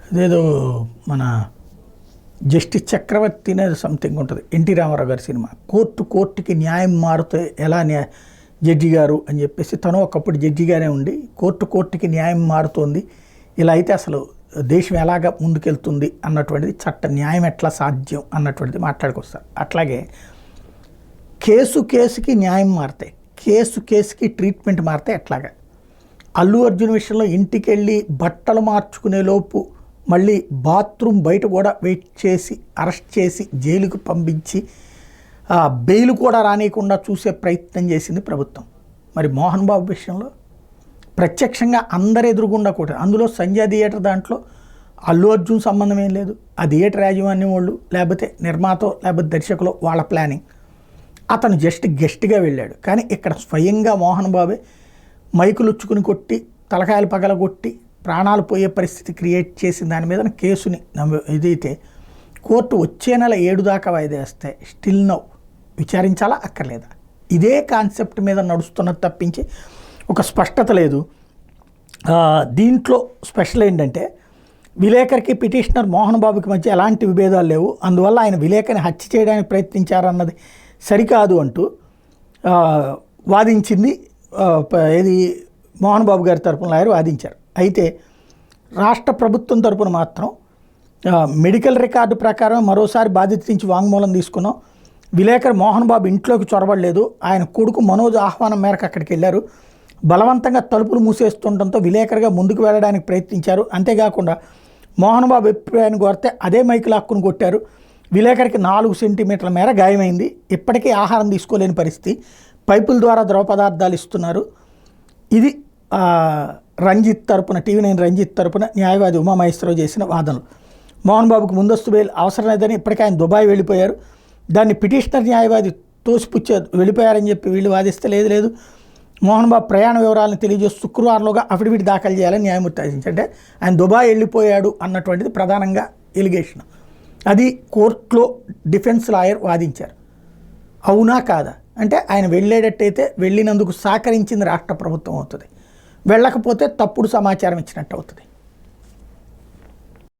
అదేదో మన జస్టిస్ చక్రవర్తి అనేది సంథింగ్ ఉంటుంది, ఎన్టీ రామారావు గారి సినిమా. కోర్టుకి న్యాయం మారితే ఎలా జడ్జి గారు అని చెప్పేసి తను ఒకప్పుడు జడ్జిగానే ఉండి కోర్టుకి న్యాయం మారుతోంది, ఇలా అయితే అసలు దేశం ఎలాగ ముందుకెళ్తుంది అన్నటువంటిది, న్యాయం ఎట్లా సాధ్యం అన్నటువంటిది మాట్లాడుకొస్తారు. అట్లాగే కేసుకి న్యాయం మారితే, కేసుకి ట్రీట్మెంట్ మారితే ఎట్లాగా. అల్లు అర్జున్ విషయంలో ఇంటికి వెళ్ళి బట్టలు మార్చుకునే లోపు మళ్ళీ బాత్రూమ్ బయట కూడా వెయిట్ చేసి అరెస్ట్ చేసి జైలుకు పంపించి బెయిల్ కూడా రానియకుండా చూసే ప్రయత్నం చేసింది ప్రభుత్వం. మరి మోహన్ బాబు విషయంలో ప్రత్యక్షంగా అందరు ఎదురుగుండా కూడా, అందులో సంజయ్ థియేటర్ దాంట్లో అల్లు అర్జున్ సంబంధం ఏం లేదు, ఆ థియేటర్ యాజమాన్యం వాళ్ళు లేకపోతే నిర్మాతో లేకపోతే దర్శకులు వాళ్ళ ప్లానింగ్. అతను జస్ట్ గెస్ట్గా వెళ్ళాడు. కానీ ఇక్కడ స్వయంగా మోహన్ బాబే మైకులు ఉచ్చుకుని కొట్టి తలకాయలు పగలగొట్టి ప్రాణాలు పోయే పరిస్థితి క్రియేట్ చేసిన దాని మీద కేసుని ఇదైతే కోర్టు వచ్చే నెల 7 దాకా వాయిదా వేస్తే స్టిల్ నౌ విచారించాలా అక్కర్లేదా, ఇదే కాన్సెప్ట్ మీద నడుస్తున్నది తప్పించి ఒక స్పష్టత లేదు. దీంట్లో స్పెషల్ ఏంటంటే విలేకరికి పిటిషనర్ మోహన్ బాబుకి మధ్య ఎలాంటి విభేదాలు లేవు, అందువల్ల ఆయన విలేకరిని హత్య చేయడానికి ప్రయత్నించారన్నది సరికాదు అంటూ వాదించింది. ఏది మోహన్ బాబు గారి తరపున లాయర్ వాదించారు. అయితే రాష్ట్ర ప్రభుత్వం తరపున మాత్రం మెడికల్ రికార్డు ప్రకారం మరోసారి బాధిత నుంచి వాంగ్మూలం తీసుకున్నాం, విలేకరు మోహన్ బాబు ఇంట్లోకి చొరబడలేదు, ఆయన కొడుకు మనోజ్ ఆహ్వానం మేరకు అక్కడికి వెళ్ళారు, బలవంతంగా తలుపులు మూసేస్తుండటంతో విలేకరుగా ముందుకు వెళ్ళడానికి ప్రయత్నించారు, అంతేకాకుండా మోహన్ బాబు అభిప్రాయాన్ని కోరితే అదే మైకు లాక్కుని కొట్టారు, విలేకరికి 4 సెంటీమీటర్ల మేర గాయమైంది, ఇప్పటికీ ఆహారం తీసుకోలేని పరిస్థితి, పైపుల ద్వారా ద్రవ పదార్థాలు ఇస్తున్నారు. ఇది రంజిత్ తరపున టీవీ9 రంజిత్ తరపున న్యాయవాది ఉమామహేశ్వరరావు చేసిన వాదనలు. మోహన్ బాబుకు ముందస్తు బెయిల్ అవసరం లేదని ఇప్పటికే ఆయన దుబాయ్ వెళ్ళిపోయారు, దాన్ని పిటిషనర్ న్యాయవాది తోసిపుచ్చే వెళ్ళిపోయారని చెప్పి వీళ్ళు వాదిస్తే లేదు మోహన్ బాబు ప్రయాణ వివరాలను తెలియజేస్తూ శుక్రవారంలోగా అఫిడవిట్ దాఖలు చేయాలని న్యాయమూర్తి ఆదేశించారు. అంటే ఆయన దుబాయ్ వెళ్ళిపోయాడు అన్నటువంటిది ప్రధానంగా ఎలిగేషన్. అది కోర్టులో డిఫెన్స్ లాయర్ వాదించారు. అవునా కాదా అంటే ఆయన వెళ్ళేటట్టయితే వెళ్ళినందుకు సహకరించింది రాష్ట్ర ప్రభుత్వం అవుతుంది, వెళ్ళకపోతే తప్పుడు సమాచారం ఇచ్చినట్టు అవుతుంది.